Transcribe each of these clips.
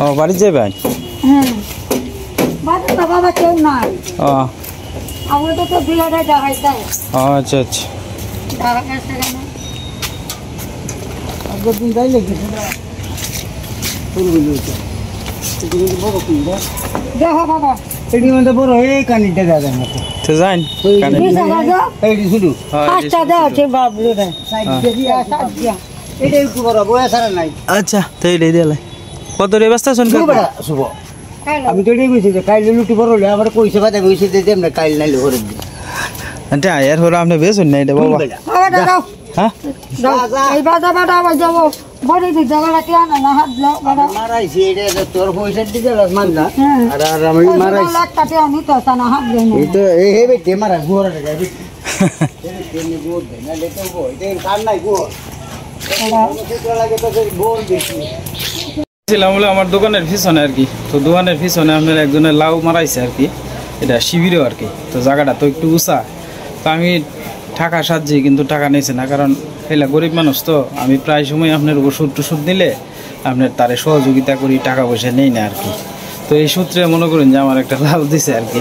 ও বাড়ি যাবেন? ও আচ্ছা আচ্ছা। বড় এই কানিটা দাদা তো যান আচ্ছা তো এইটাই দিলে কত রে ব্যস্ত আছেন শুভ আমি তো এটাই বুঝছি যে কাইলে লুটি বড় হলে আবার কইছে কথা কইছে যে আমরা কাইল নাইলে করে দিই আচ্ছা এর হলো আপনি বেশুন না এটা বাবা হ্যাঁ এই বাজা বাটা আবার যাবো বড়ি দি জায়গাটা কি আনা না হাত দাও বাবা মারাইছি এটা তোর পয়সা দিতে লাস মান না আর আমি মারাইছি লাখ টাকা আমি তো সানা হাত দেই না এই তো এই বেটে মারা গোরা টাকা বেটে এই তেনে গোর দে না লেতে গো এটা কার নাই গো এটা তো লাগে তো গোর দেখি ছিলাম বলে আমার দোকানের পিছনে আর কি। তো দোকানের পিছনে আপনার একজনের লাউ মারাইছে আর কি, এটা শিবিরও আর কি। তো জায়গাটা তো একটু উঁচা, তো আমি টাকা সাহায্যে কিন্তু টাকা নিয়েছে না, কারণ এলা গরিব মানুষ। তো আমি প্রায় সময় আপনার ওষুধ টষুধ নিলে আপনার তারে সহযোগিতা করি, টাকা পয়সা নেই না আর কি। তো এই সূত্রে মনে করুন যে আমার একটা লাভ দিছে আর কি।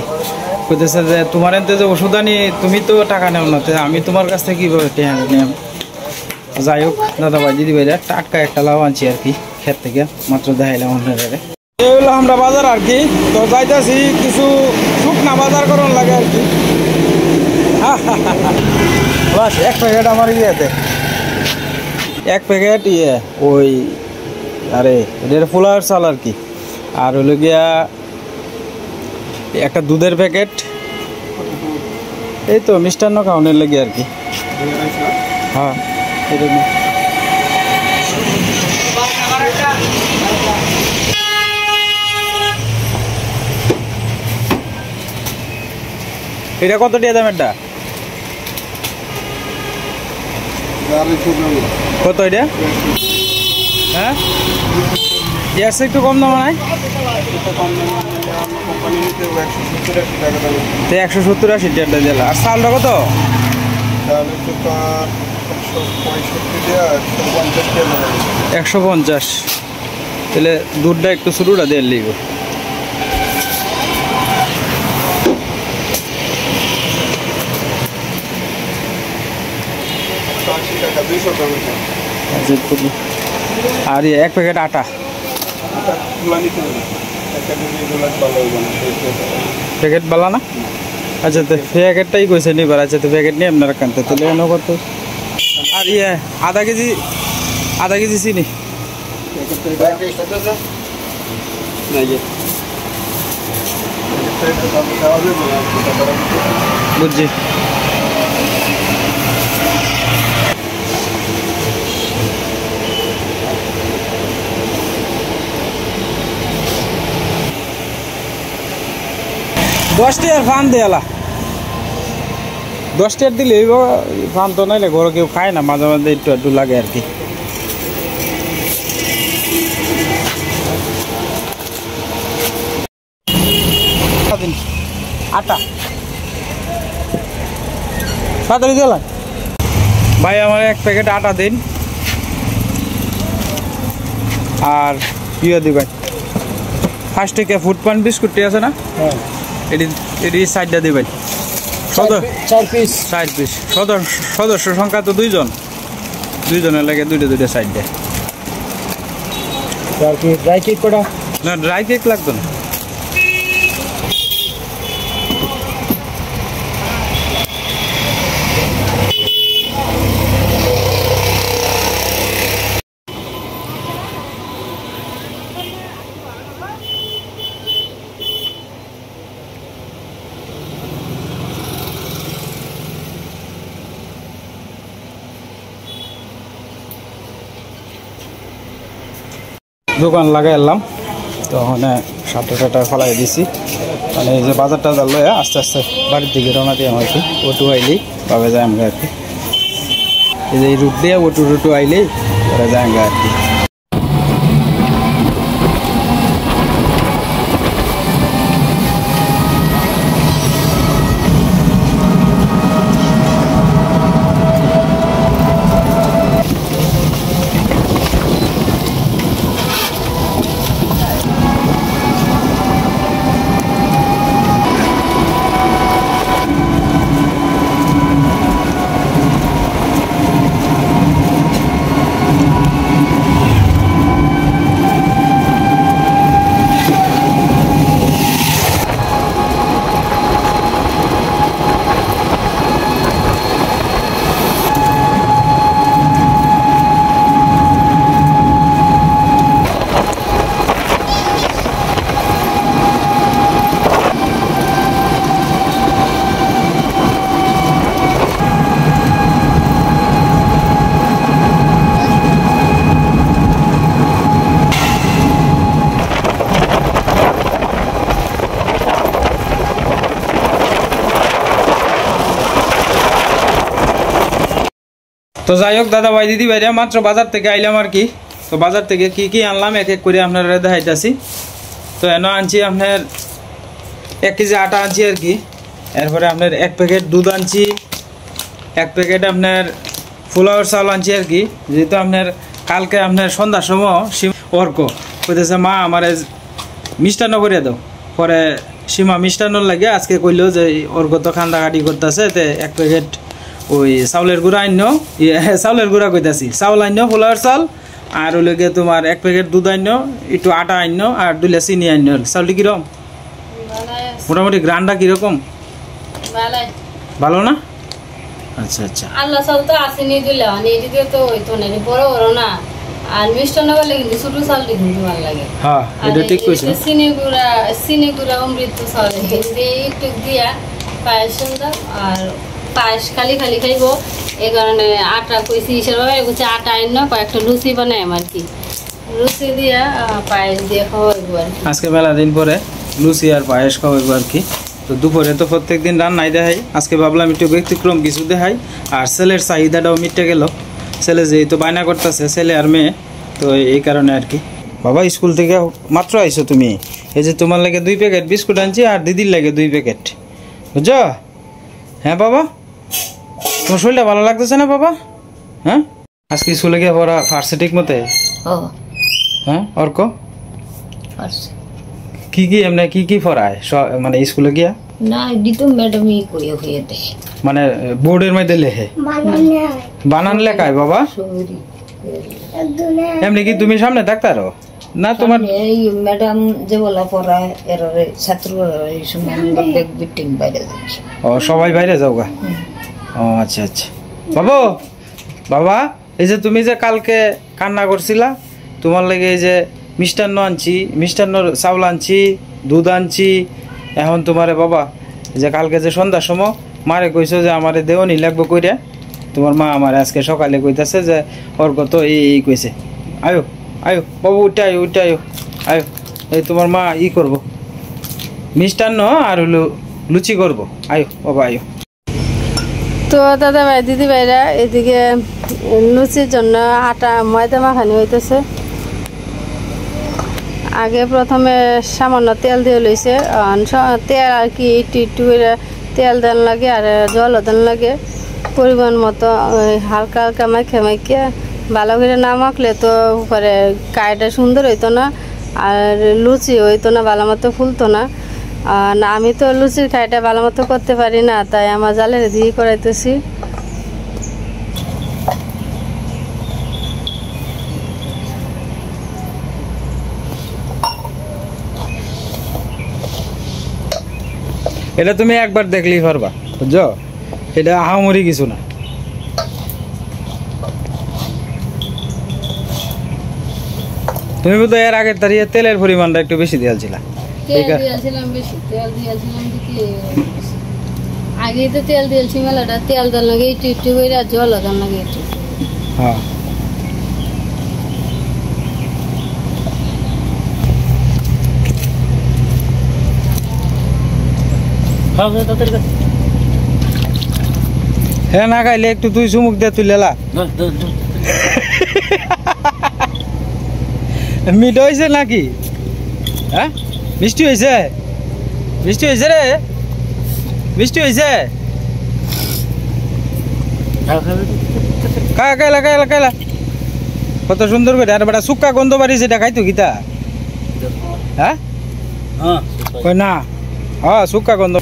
কইতেছে যে তোমার এতে যে ওষুধ আনি তুমি তো টাকা নেও না, আমি তোমার কাছ থেকে কীভাবে টাকা নিলাম। যাই হোক দাদা ভাই দিদি ভাইরা টাটকা একটা লাউ আনছি আর কি ক্ষেত থেকে, মাত্র দেখাইলাম আপনাদের। এই হলো আমরা বাজার আর কি। তো যাইতেছি কিছু শুকনা বাজার করুন লাগে আর কি। বাস এক প্যাকেট আমার ইয়েতে, এক প্যাকেট ইয়ে ওই আরে এটা পোলার চাল আর কি। আর হলো গিয়া একটা দুধের প্যাকেট, এই তো মিষ্টান্ন খাওয়ানোর লেগে আর কি। হ্যাঁ এটা কত টাকা দাম? এটা কত এটা? হ্যাঁ এর সে একটু কম দাম নাই? 170-80 টাকা দিল। আর চালটা কত? 150। তাহলে দুধটা একটু শুরুটা দিয়ে লিখব। আর এক প্যাকেট আটা, প্যাকেট বালা না? আচ্ছা তো প্যাকেটটাই কইছে নিবার। আচ্ছা তো প্যাকেট নিয়ে আপনারা কানতে তাহলে এনে কত? আর ইয়ে আধা কেজি চিনি বুঝছি। দশ টাকার ফান দেয়ালা, 10 টাকা দিলে ফান তো নাইলে ঘরে কেউ খায় না, মাঝে মাঝে একটু একটু লাগে আর কি। আটা তাড়াতাড়ি দিলাম ভাই, আমার এক প্যাকেট আটা দিন। আর ইয়ে দিবেন 5 টাকা ফুড পান বিস্কুটটি আছে না, এটি সাইডটা দিবেন। 4 পিস সদস্য সংখ্যা তো দুইজনের লাগে দুইটা সাইড দেয়। ড্রাই কেক কটা? না ড্রাই কেক লাগতো না। দোকান লাগাই এলাম, তো ওখানে সাতটা ফেলাই দিছি। মানে এই যে বাজার টাজার লয়ে আস্তে আস্তে বাড়ির দিকে রওনা দিয়ে আর কি। ওটু আইলেই পাবে যায় আমরা আর কি, এই যে এই রুট দিয়ে ওটু আইলেই ওরা যায় আমরা আর কি। তো যাই হোক দাদা ভাই দিদি ভাইরা মাত্র বাজার থেকে আইলাম আর কি। তো বাজার থেকে কি কি আনলাম এক এক করে আপনারা দেখাইতেছি। তো এনে আনছি আপনার 1 কেজি আটা আনছি আর কি, এরপরে আপনার 1 প্যাকেট দুধ আনছি, 1 প্যাকেট আপনার ফুলাওয়ার চাউল আনছি আর কি। যেহেতু আপনার কালকে আপনার সন্ধ্যার সময় অর্ক কইতেছে মা আমার মিষ্টান্ন করে দাও, পরে সীমা মিষ্টান্ন লাগে আজকে কইলেও যে অর্ক তো খান্দাকাটি করতেছে, তে 1 প্যাকেট ওই চাউলের গুঁড়া আইন, চাউলের গুঁড়া কইতাছি, চাউল আইন ফুলাওয়ার চাউল, আর ওই লগে তোমার 1 প্যাকেট দুধ আইন, একটু আটা আইন, আর 2 লা চিনি আইন। চাউলটি কিরকম মোটামুটি গ্রান্ডা কিরকম? ভালো না? আচ্ছা আচ্ছা। আল্লাহ চাল তো আসেনি দিলে এদিকে তো হইতো না, বড় বড় না, আর মিষ্টান্ন বলে কিন্তু ছোট চালটি কিন্তু ভালো লাগে। হ্যাঁ এটা ঠিক কইছো। চিনি গুঁড়া অমৃত চাল একটু দিয়া পায়েস সুন্দর, আর পায়েস খালি খালি খাইব, এই কারণে আটা কইছি হিসেবে কইছি আটা আইন না, কয়েকটা লুচি বানাই আর কি, লুচি দিয়া পায়েস দিয়ে খাওয়াইব আর কি। আজকে মেলা দিন পরে লুচি আর পায়েস খাওয়াইব আর কি। তো দুপুরে তো প্রত্যেকদিন রান্নাই দেখাই, আজকে ভাবলাম একটু ব্যতিক্রম কিছু দেখাই, আর ছেলের চাহিদাটাও মিটে গেল। ছেলে যেহেতু বায়না করতেছে, ছেলে আর মেয়ে, তো এই কারণে আর কি। বাবা স্কুল থেকে মাত্র আইছো তুমি, এই যে তোমার লাগে 2 প্যাকেট বিস্কুট আনছি, আর দিদির লাগে 2 প্যাকেট, বুঝছো? হ্যাঁ বাবা, তোমার শরীরটা ভালো লাগতেছে না বাবা? হ্যাঁ আজকে স্কুলে গিয়ে পড়া ফার্স্টে ঠিক মতে? হ্যাঁ অর্ক কি কি এমনি কি কি পড়ায় মানে স্কুলে গিয়া? না দিত ম্যাডামই কইয়া হইয়া দেয়, মানে বোর্ডের মধ্যে লেখে বানান লেখায় বাবা? এমনি কি তুমি সামনে ডাক্তারও না তোমার? এই ম্যাডাম যে বলা পড়ায় এর ছাত্ররা এই সময় ব্যাগ বিটিং বাইরে যাচ্ছে। ও সবাই বাইরে যাও গা? ও আচ্ছা আচ্ছা। বাবু বাবা, এই যে তুমি যে কালকে কান্না করছিলা, তোমার লাগে এই যে মিষ্টান্ন আনছি, মিষ্টান্নর চাউল আনছি, দুধ আনছি। এখন তোমারে বাবা যে কালকে যে সন্ধ্যার সময় মারে কইছো যে আমারে দেওয়ানি লাগবে কইরা, তোমার মা আমার আজকে সকালে কইতাছে যে ওর কত এই কইছে, আয়ো আয়ো বাবু উঠে আয়ো উঠে আয়ো আয়ো, এই তোমার মা করব মিষ্টান্ন আর হলো লুচি করব, আয়ো বাবা আয়ো। তো দাদা ভাই দিদি ভাইরা এদিকে লুচির জন্য আটা ময়দা মাখানি হইতেছে। আগে প্রথমে সামান্য তেল দিয়ে লইছে, তেল আর কি একটু একটু করে তেল দেন লাগে, আর জলও দেন লাগে পরিমাণ মতো, হালকা হালকা মাখে মাখিয়ে। ভালো করে না মাখলে তো পরে কাইটা সুন্দর হইতো না, আর লুচি হইতো না, ভালো মতো ফুলতো না। আর আমি তো লুচির কাইটা ভালো মতো করতে পারি না, তাই আমার জালের দিয়ে করাইতেছি। এটা তুমি একবার দেখলেই পারবা, বুঝছো? এটা আহামরি কিছু না। তুমি বোধহয় এর আগের তারিখে তেলের পরিমাণটা একটু বেশি দিয়েছিলা। আগে তো তেল দিয়েছি মেলাটা, তেল দেন লাগে একটু একটু করে, আর জল দেন লাগে একটু। হ্যাঁ হ্যাঁ না খাইলে একটু তুই চুমুক দিয়ে তুই লেলা। মিঠ হয়েছে নাকি? হ্যাঁ মিষ্টি হয়েছে, মিষ্টি হয়েছে রে, মিষ্টি হয়েছে। কাইলা কাইলা কাইলা কত সুন্দর করে। আর বেটা শুক্কা গন্ধ বাড়ি সেটা খাইতো গীতা? হ্যাঁ কই না, হ্যাঁ শুক্কা গন্ধ।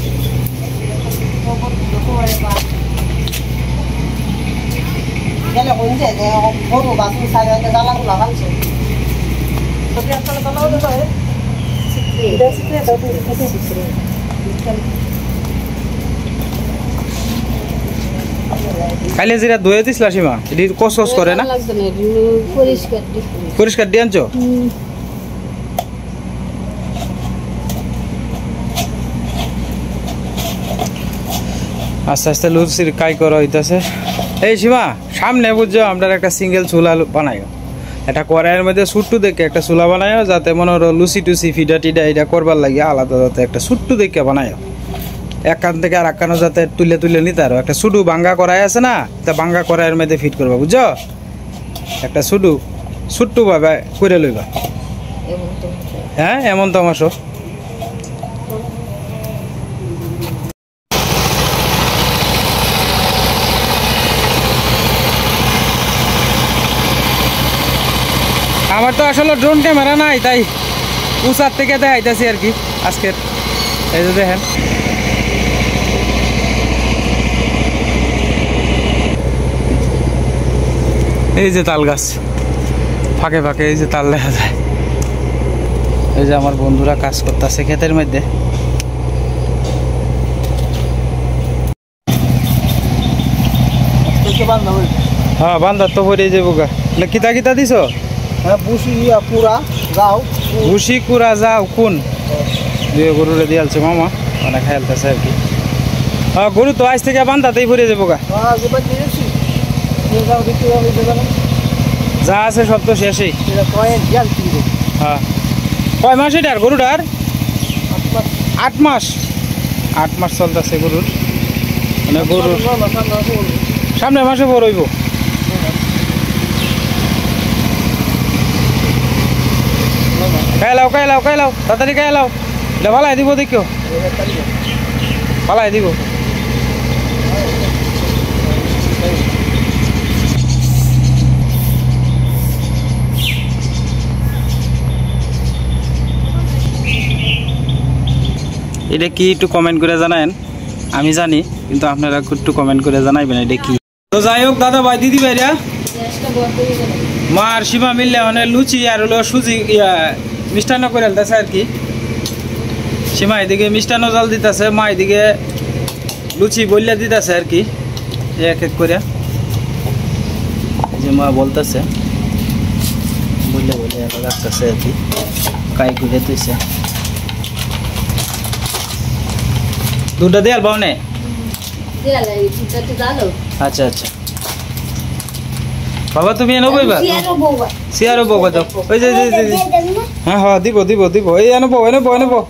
খাইলে যেটা ধুয়ে দিছিলা সীমা, এটি কস করে না? পরিষ্কার দিয়ে আনছো? আস্তে আস্তে লুচির কাই করা হইতেছে। এই সীমা সামনে বুঝছো আমরা একটা সিঙ্গেল চুলা বানাই, এটা কড়াইয়ের মধ্যে সুট্টু দেখে একটা চুলা বানাই, যাতে মনে হলো লুচি টুচি ফিডা টিডা এটা করবার লাগে আলাদা, যাতে একটা সুট্টু দেখে বানাই। এক কান থেকে আর এক কানও যাতে তুলে তুলে নিতে আরো একটা শুধু ভাঙ্গা করাই আছে না, তা ভাঙ্গা করাইয়ের মধ্যে ফিট করবা, বুঝছো? একটা শুধু ছোট্ট ভাবে করে লইবা। হ্যাঁ এমন তো আমার আমার তো আসলে ড্রোন ক্যামেরা নাই, তাই উঁচার থেকে দেখাইতেছি আর কি আজকের। এই যে দেখেন এই যে তাল গাছ, ফাঁকে ফাঁকে এই যে তাল দেখা যায়। এই যে আমার বন্ধুরা কাজ করতেছে ক্ষেতের মধ্যে। হ্যাঁ বান্ধার তো পরে যাবো গা। কিতা কিতা দিছ? হ্যাঁ বুসি পুরা যাও, ভুসি কুড়া যাও কোন দুই গরুরে দিয়ালছে মামা, মানে খেলতেছে আর কি। হ্যাঁ গরু তো আজ থেকে বান্ধাতেই ভরে যাবো গা। যা আছে সব তো শেষই। হ্যাঁ কয় মাস এটার গরুটার? 8 মাস। 8 মাস চলতেছে গরুর, মানে গরুর সামনের মাসে বড় হইব। খাইলাও খাইলাও খাইলাও তাড়াতাড়ি খাইলাও, এটা ভালাই দিব দেখিও, ভালাই দিব। এটা কি একটু কমেন্ট করে জানায়েন, আমি জানি কিন্তু আপনারা একটু কমেন্ট করে জানাইবেন এটা কি। তো যাই হোক দাদা ভাই দিদি ভাইরা, মা আর সীমা মিললে মানে লুচি আর হলো সুজি মিষ্টান্ন করে আলতেছে আর কি। সীমা এদিকে মিষ্টান্ন জল দিতেছে, মা এদিকে লুচি বললে দিতেছে আর কি, এক এক করে। যে মা বলতেছে বললে বলে রাখতেছে আর কি, কাই করে দিতেছে। দুধটা দেয়াল পাও নে? আচ্ছা আচ্ছা বাবা তুমি এনে বইবা? সিয়ারও বউবা দাও। ওই যে হ্যাঁ হ্যাঁ দিব দিব দিব, এই এনে বউ এনে বউ এনে বউ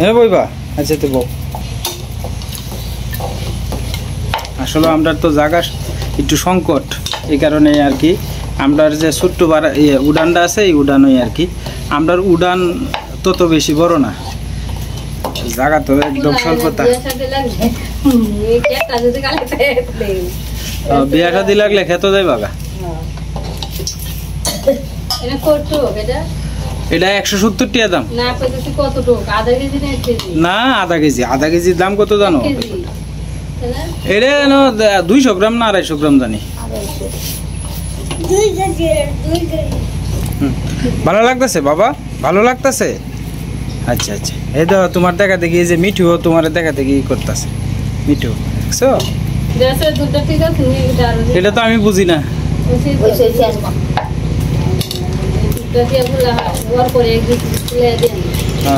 এনে বইবা। আচ্ছা তো বউ, আসলে আমরা তো জায়গা একটু সংকট, এই কারণে আর কি আমরার যে ছোট্ট উড়ানটা আছে এই উড়ানই আর কি। আমরার উড়ান তত বেশি বড় না, জায়গা তো একদম স্বল্পতা। বিয়া শাদি লাগলে খেত যাই বাগা। এটা 170 টাকা দাম না, আধা কেজি। আধা কেজির দাম কত জানো? এটা 200 গ্রাম না 250 গ্রাম জানি। ভালো লাগতেছে বাবা? ভালো লাগতেছে? আচ্ছা আচ্ছা। এই তো তোমার দেখা দেখি, এই যে মিঠু তোমার দেখা দেখি করতেছে। মিঠু দেখছো? এটা তো আমি বুঝি না।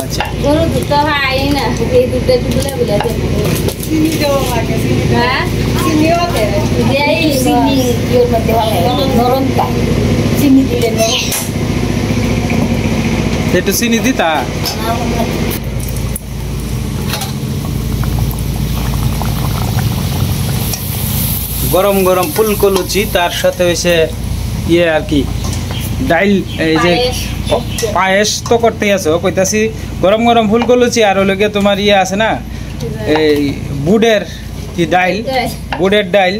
আচ্ছা একটু চিনি দিতা? গরম গরম ফুলকো লুচি, তার সাথে হয়েছে ইয়ে আর কি ডাইল, এই যে পায়েস তো করতেই আছে। কইতাছি গরম গরম ফুলকো লুচি আর হলো গিয়ে তোমার ইয়ে আছে না এই বুটের কি ডাইল, বুটের ডাইল,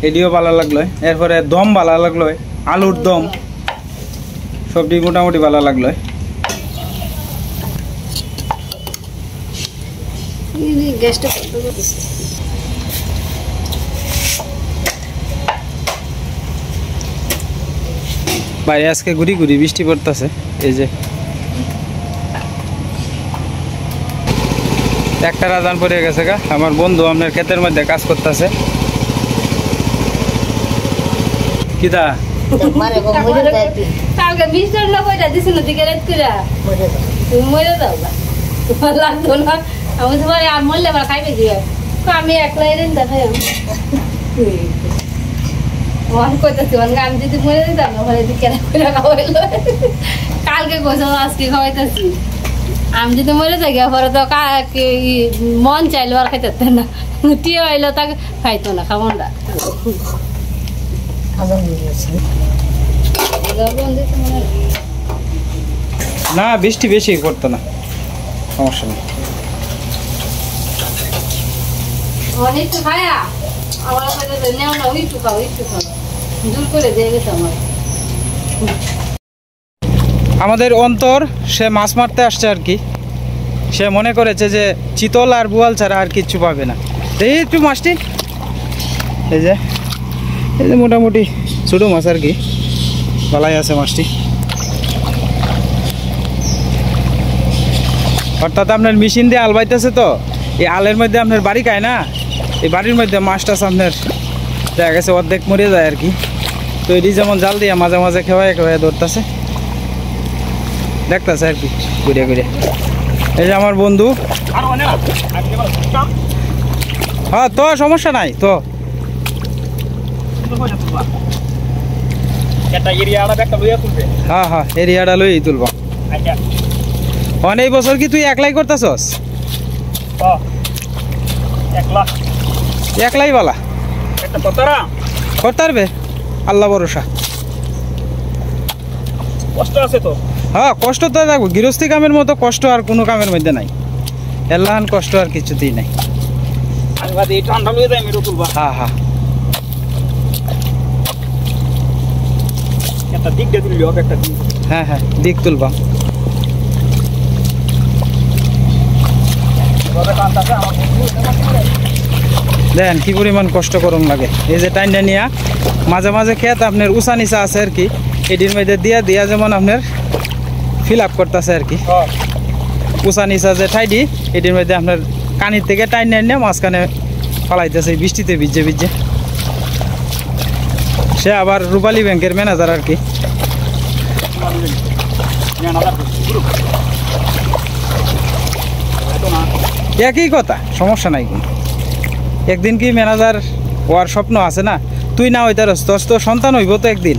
এটিও ভালো লাগলো। এরপরে দম ভালো লাগলো, আলুর দম, সবটি মোটামুটি ভালো লাগলো। বাইরে আজকে ঘুরি ঘুরি বৃষ্টি পড়তেছে। এই যে একটা রাজান পড়ে গেছে গা, আমার বন্ধু আপনার ক্ষেতের মধ্যে কাজ করতেছে। কিতা কালকে মিষ্টার না কইটা দিছিল দিকে রাত কইরা তুমি মরে দাও না, তোমার লাগতো না। আমি তোমার আর মরলে আবার খাইবে কি? আমি একলাই রেন দেখাই আমার কইতাছি আমি যদি মরে দিতাম না ঘরে দিকে কইরা খাওয়াইলো। কালকে কইছো আজকে খাওয়াইতাছি। আমি যদি মরে যাই পরে তো মন চাইলো আর খাইতে না, টিয়া আইলো তাকে খাইতো না খামনটা। না বৃষ্টি বেশি করতো না, সমস্যা নেই। অনেক খায়া আমার কাছে নেও না, একটু খাও একটু খাও, দূর করে দিয়ে গেছে আমার। আমাদের অন্তর সে মাছ মারতে আসছে আর কি, সে মনে করেছে যে চিতল আর বোয়াল ছাড়া আর কিচ্ছু পাবে না। এই একটু মাছটি এই যে মোটামুটি ছোটো মাছ আর কি, ভালাই আছে মাছটি। অর্থাৎ আপনার মেশিন দিয়ে আল বাইতেছে, তো এই আলের মধ্যে আপনার বাড়ি খায় না, এই বাড়ির মধ্যে মাছ টাছ আপনার দেখা গেছে অর্ধেক মরে যায় আর কি। তো এটি যেমন জাল দিয়ে মাঝে মাঝে খেওয়ায় খেওয়ায় ধরতেছে, দেখতেছে আর কি ঘুরে ঘুরে। এই যে আমার বন্ধু, হ্যাঁ তো সমস্যা নাই তো, হ্যাঁ হ্যাঁ এরিয়াটা লই তুলবা। অনেক বছর কি তুই একলাই করতেছস? একলাই বলা করতে পারবে, আল্লাহ ভরসা। কষ্ট আছে তো, হ্যাঁ কষ্ট তো দেখবো, গৃহস্থী কামের মতো কষ্ট আর কোনো কামের মধ্যে নাই, এল্লাহান কষ্ট আর কিছুতেই নাই। ঠান্ডা লয়ে যায় মেরো তুলবা, হ্যাঁ হ্যাঁ একটা দিক দিয়ে তুললি একটা দিক। হ্যাঁ হ্যাঁ দিক তুলবা। দেখেন কি পরিমাণ কষ্ট করুন লাগে। এই যে টাইনটা নিয়া মাঝে মাঝে খেত আপনার উঁচা নিচা আছে আর কি, এটির মধ্যে দিয়া দিয়া যেমন আপনার ফিল আপ করতেছে আর কি। উঁচা নিচা যে ঠাইটি এটির মধ্যে আপনার কানির থেকে টাইন নিয়ে মাঝখানে ফালাইতেছে বৃষ্টিতে ভিজে ভিজে। সে আবার রূপালী ব্যাংকের ম্যানেজার আর কি। একই কথা, সমস্যা নাই কোনো। একদিন কি ম্যানেজার হওয়ার স্বপ্ন আছে না, তুই না হইতারস, তোর তো সন্তান হইব তো একদিন,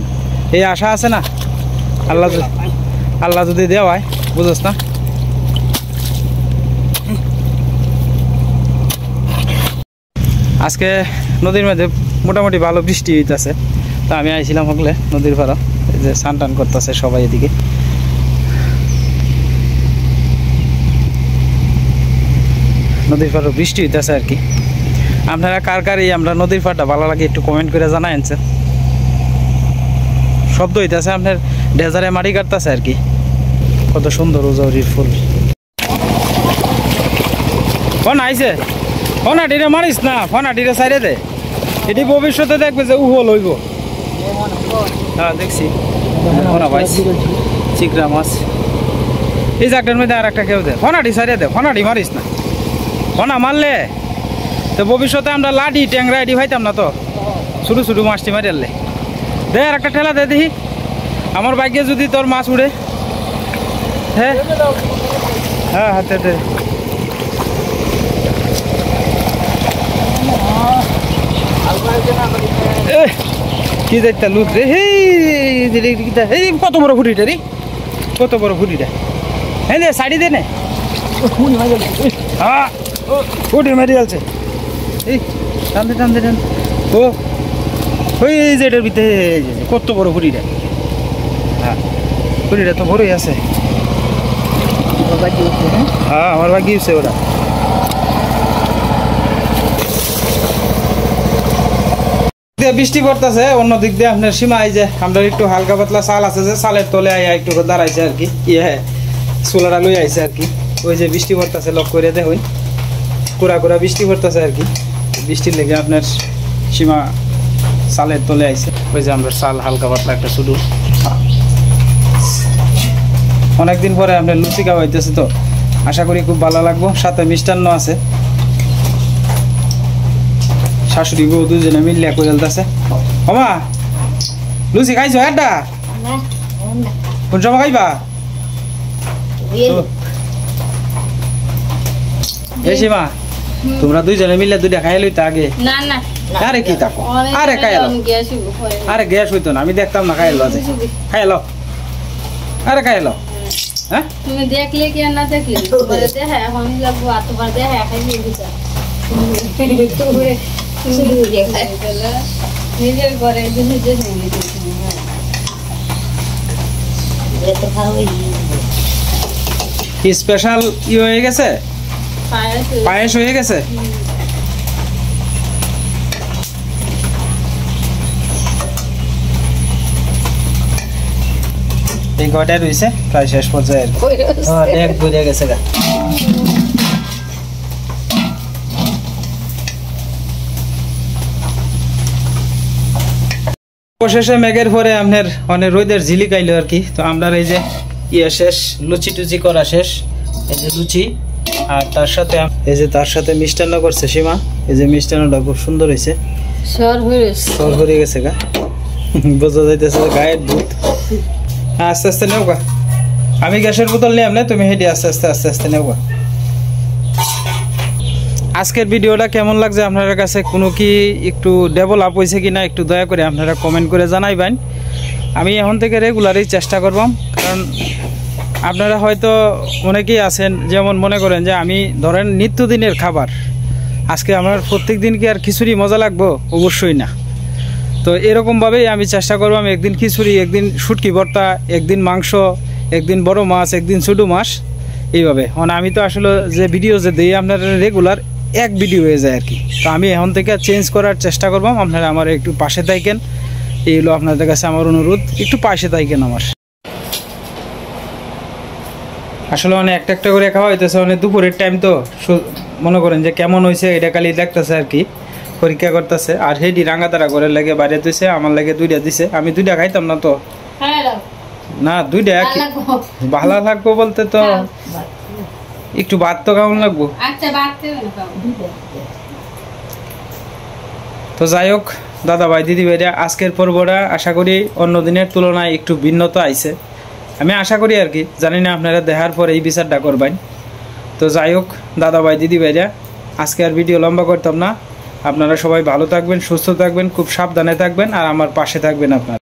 এই আশা আছে না। আল্লাহ যদি দেওয়ায়, বুঝোস না। আজকে নদীর মধ্যে মোটামুটি ভালো বৃষ্টি হইতেছে, তো আমি আইছিলাম হকলে নদীর পাড়া, এই যে স্নান টান করতেছে সবাই এদিকে। নদীর পাড়ে বৃষ্টি হইতেছে আর কি। আপনারা কার কার এই আমরা নদীর পাড়টা ভালো লাগে একটু কমেন্ট করে জানাইছে। শব্দ হইতেছে আপনার ডেজারে মাটি কাটতেছে আর কি, কত সুন্দর উজৌরির ফুল। ফোন আইছে, ফোনাটিরে মারিস না, ফোনাটিরে সাইডে দে, এটি ভবিষ্যতে দেখবে যে উহল হইব। হ্যাঁ দেখছি ফোনা পাইছি, চিকরা মাছ। এই জায়গাটার মধ্যে আর একটা কেউ দে, ফোনাটি সাইডে দে, ফোনাটি মারিস না। ফোনা মারলে তো ভবিষ্যতে আমরা লাঠি ট্যাংরা এটি ভাইতাম না, তো ছোটো ছোটো মাছটি মারি আনলে দে। আর একটা ঠেলা দে দেখি, আমার বাইকে যদি তোর মাছ উড়ে। হ্যাঁ হ্যাঁ হাতে দে। কি যাইতা লুট রে, এই কত বড় ফুটিটা রে, কত বড় ফুটিটা। হ্যাঁ দে সাইডে দে নে, হ্যাঁ ফুটি মারি আছে। এই টানতে টানতে টান, ও ওই যে এটার ভিতরে কত বড় ফুটিটা। হ্যাঁ ফুটিটা তো বড়ই আছে। হ্যাঁ আমার বাকি হচ্ছে ওটা। বৃষ্টি পড়তেছে, অন্য দিক দিয়ে আপনার সীমা। এই যে আমরা একটু হালকা পাতলা চাল আছে, যে চালের তলে আইয়া একটু দাঁড়াইছে আর কি, ইয়ে চুলাটা লই আইছে আর কি। ওই যে বৃষ্টি পড়তেছে, লক করে দেখুন কুড়া কুড়া বৃষ্টি পড়তেছে আর কি। বৃষ্টির লেগে আপনার সীমা চালের তলে আইছে। ওই যে আমরা চাল হালকা পাতলা একটা শুধু। অনেকদিন পরে আপনার লুচি খাওয়া হইতেছে, তো আশা করি খুব ভালো লাগবো। সাথে মিষ্টান্ন আছে, শাশুড়ি বউ দুজনে মিলিয়া করে চলতেছে। মামা লুচি খাইছো একটা? কোন সময় খাইবা? সীমা তোমরা দুইজনে মিলে দুইটা খাই লইতে আগে। না না আরে কি থাকো, আরে খাই এলো, আরে গ্যাস হইতো না, আমি দেখতাম না। খাই এলো, আছে খাই এলো, আরে খাই এলো। হ্যাঁ তুমি দেখলে কি আর না দেখলে তোমার দেখা এখন লাগবো আর তোমার দেখা খাই দিয়ে দিছা নিজের ঘরে নিজে স্পেশাল ই হয়ে গেছে, পায়েস হয়ে গেছে। এই কয়টা রয়েছে প্রায় শেষ পর্যায়ে, দেখ বুঝে গেছে গা। অবশেষে মেঘের পরে আপনার অনেক রোদের ঝিলিক আইলো আর কি। তো আমরা এই যে ইয়ে শেষ, লুচি টুচি করা শেষ। এই যে লুচি, আর তার সাথে মিষ্টান্ন করছে সীমা। এই যে মিষ্টান্নটা খুব সুন্দর হয়েছে, সর হয়ে গেছে গা, বোঝা যাইতেছে গায়ের দুধ। আস্তে আস্তে নেও গা, আমি গ্যাসের বোতল নিয়ে আমনে, তুমি হেঁটে আস্তে আস্তে নেও গা। আজকের ভিডিওটা কেমন লাগছে আপনার কাছে, কোনো কি একটু ডেভেলপ হয়েছে কিনা একটু দয়া করে আপনারা কমেন্ট করে জানাইবেন। আমি এখন থেকে রেগুলারই চেষ্টা করবাম, কারণ আপনারা হয়তো অনেকেই আছেন যেমন মনে করেন যে আমি ধরেন নিত্যদিনের খাবার, আজকে আমার প্রত্যেক দিন কি আর খিচুড়ি মজা লাগবো? অবশ্যই না। তো এরকমভাবেই আমি চেষ্টা করবাম, একদিন খিচুড়ি, একদিন শুটকি ভর্তা, একদিন মাংস, একদিন বড় মাছ, একদিন ছোটো মাছ, এইভাবে। মানে আমি তো আসলে যে ভিডিও যে দিই আপনারা রেগুলার এক ভিডিও হয়ে যায় আর কি। তো আমি এখন থেকে চেঞ্জ করার চেষ্টা করবাম, আপনারা আমার একটু পাশে থাকেন, এই হলো আপনাদের কাছে আমার অনুরোধ, একটু পাশে থাকেন আমার। আসলে অনেক একটা করে খাওয়া হইতেছে, অনেক দুপুরের টাইম তো, মনে করেন যে কেমন হয়েছে এটা খালি দেখতেছে আর কি, পরীক্ষা করতেছে। আর হেডি রাঙাতারা করে লাগে বাইরে দিছে, আমার লাগে 2টা দিছে। আমি 2টা খাইতাম না তো, না 2টা ভালো লাগবো বলতে তো একটু ভাত তো কেমন লাগবো। তো যাই হোক দাদা ভাই দিদি ভাইরা, আজকের পর্বটা আশা করি অন্য দিনের তুলনায় একটু ভিন্নতা আইছে, আমি আশা করি আর কি। জানি না আপনারা দেখার পরে এই বিচারটা করবেন। তো যাই হোক দাদা ভাই দিদি ভাইরা, আজকে আর ভিডিও লম্বা করতাম না। আপনারা সবাই ভালো থাকবেন, সুস্থ থাকবেন, খুব সাবধানে থাকবেন, আর আমার পাশে থাকবেন আপনারা।